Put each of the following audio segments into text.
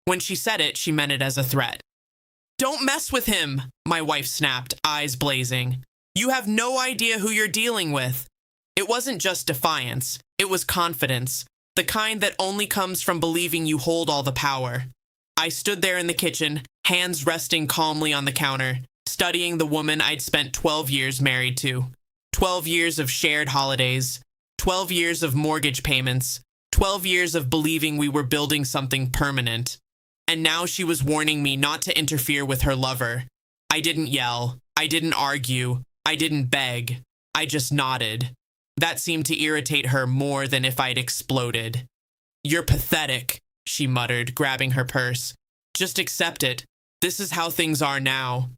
When she said it, she meant it as a threat. "Don't mess with him," my wife snapped, eyes blazing. "You have no idea who you're dealing with." It wasn't just defiance, it was confidence, the kind that only comes from believing you hold all the power. I stood there in the kitchen, hands resting calmly on the counter, studying the woman I'd spent 12 years married to. 12 years of shared holidays, 12 years of mortgage payments, 12 years of believing we were building something permanent. And now she was warning me not to interfere with her lover. I didn't yell. I didn't argue. I didn't beg. I just nodded. That seemed to irritate her more than if I'd exploded. "You're pathetic," she muttered, grabbing her purse. "Just accept it. This is how things are now."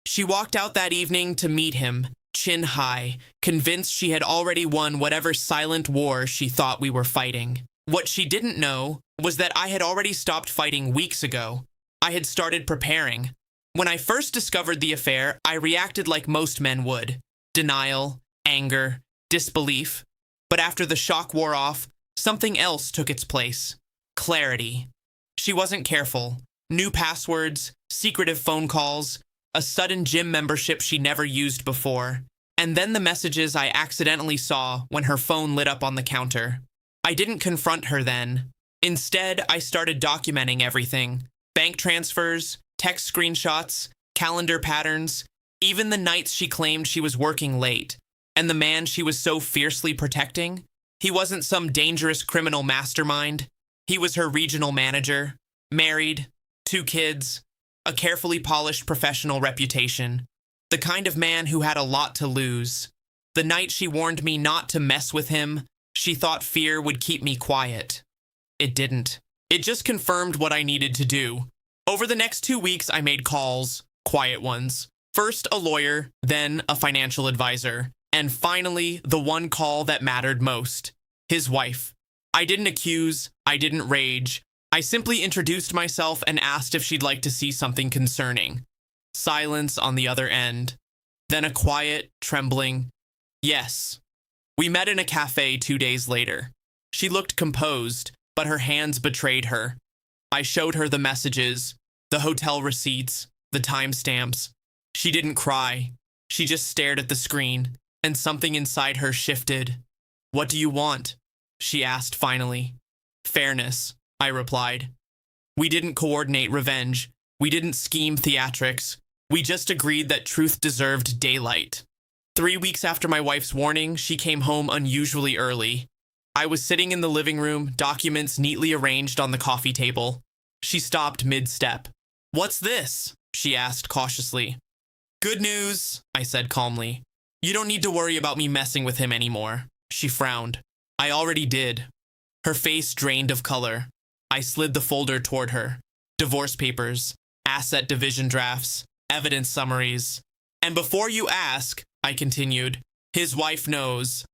She walked out that evening to meet him, chin high, convinced she had already won whatever silent war she thought we were fighting. What she didn't know was that I had already stopped fighting weeks ago. I had started preparing. When I first discovered the affair, I reacted like most men would. Denial, anger, disbelief. But after the shock wore off, something else took its place. Clarity. She wasn't careful. New passwords, secretive phone calls, a sudden gym membership she never used before, and then the messages I accidentally saw when her phone lit up on the counter. I didn't confront her then. Instead, I started documenting everything. Bank transfers, text screenshots, calendar patterns, even the nights she claimed she was working late. And the man she was so fiercely protecting? He wasn't some dangerous criminal mastermind. He was her regional manager, married, 2 kids, a carefully polished professional reputation, the kind of man who had a lot to lose. The night she warned me not to mess with him, she thought fear would keep me quiet. It didn't. It just confirmed what I needed to do. Over the next 2 weeks, I made calls, quiet ones. First a lawyer, then a financial advisor, and finally the one call that mattered most, his wife. I didn't accuse, I didn't rage. I simply introduced myself and asked if she'd like to see something concerning. Silence on the other end. Then a quiet, trembling, "Yes." We met in a cafe 2 days later. She looked composed, but her hands betrayed her. I showed her the messages, the hotel receipts, the timestamps. She didn't cry. She just stared at the screen, and something inside her shifted. "What do you want?" she asked finally. "Fairness," I replied. We didn't coordinate revenge. We didn't scheme theatrics. We just agreed that truth deserved daylight. 3 weeks after my wife's warning, she came home unusually early. I was sitting in the living room, documents neatly arranged on the coffee table. She stopped mid-step. "What's this?" she asked cautiously. "Good news," I said calmly. "You don't need to worry about me messing with him anymore." She frowned. "I already did." Her face drained of color. I slid the folder toward her. Divorce papers, asset division drafts, evidence summaries. "And before you ask," I continued, "his wife knows."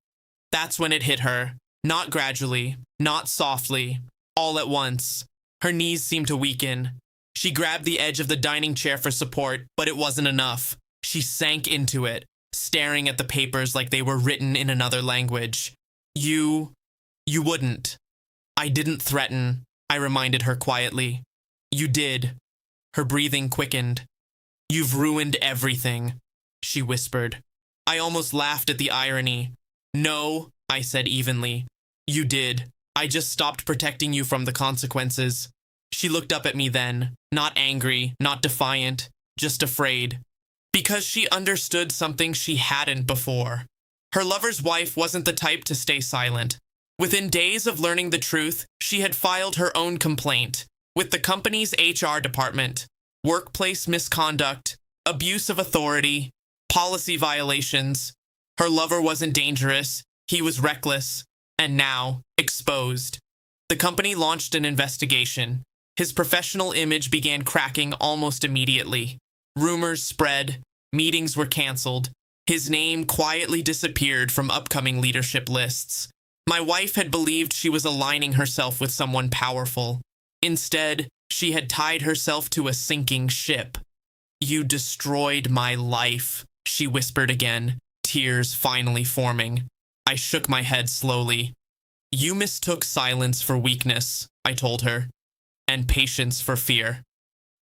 That's when it hit her. Not gradually, not softly, all at once. Her knees seemed to weaken. She grabbed the edge of the dining chair for support, but it wasn't enough. She sank into it, staring at the papers like they were written in another language. You wouldn't." "I didn't threaten," I reminded her quietly. "You did." Her breathing quickened. "You've ruined everything," she whispered. I almost laughed at the irony. "No," I said evenly. "You did. I just stopped protecting you from the consequences." She looked up at me then, not angry, not defiant, just afraid. Because she understood something she hadn't before. Her lover's wife wasn't the type to stay silent. Within days of learning the truth, she had filed her own complaint with the company's HR department. Workplace misconduct, abuse of authority, policy violations. Her lover wasn't dangerous, he was reckless, and now exposed. The company launched an investigation. His professional image began cracking almost immediately. Rumors spread, meetings were canceled. His name quietly disappeared from upcoming leadership lists. My wife had believed she was aligning herself with someone powerful. Instead, she had tied herself to a sinking ship. "You destroyed my life," she whispered again, tears finally forming. I shook my head slowly. "You mistook silence for weakness," I told her. and patience for fear.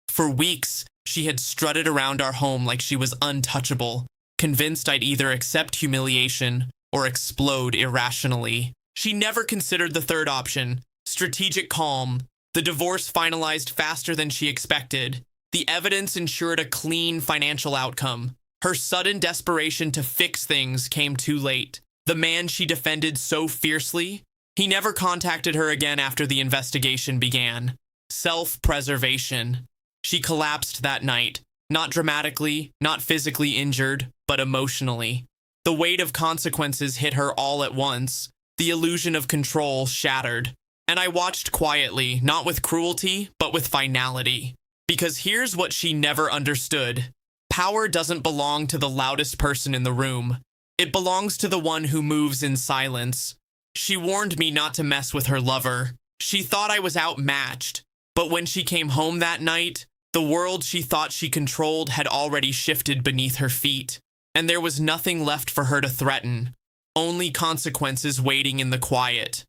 For weeks, she had strutted around our home like she was untouchable, convinced I'd either accept humiliation or explode irrationally. She never considered the third option, strategic calm. The divorce finalized faster than she expected. The evidence ensured a clean financial outcome. Her sudden desperation to fix things came too late. The man she defended so fiercely, he never contacted her again after the investigation began. Self-preservation. She collapsed that night, not dramatically, not physically injured, but emotionally. The weight of consequences hit her all at once. The illusion of control shattered. And I watched quietly, not with cruelty, but with finality. Because here's what she never understood. Power doesn't belong to the loudest person in the room. It belongs to the one who moves in silence. She warned me not to mess with her lover. She thought I was outmatched. But when she came home that night, the world she thought she controlled had already shifted beneath her feet. And there was nothing left for her to threaten. Only consequences waiting in the quiet.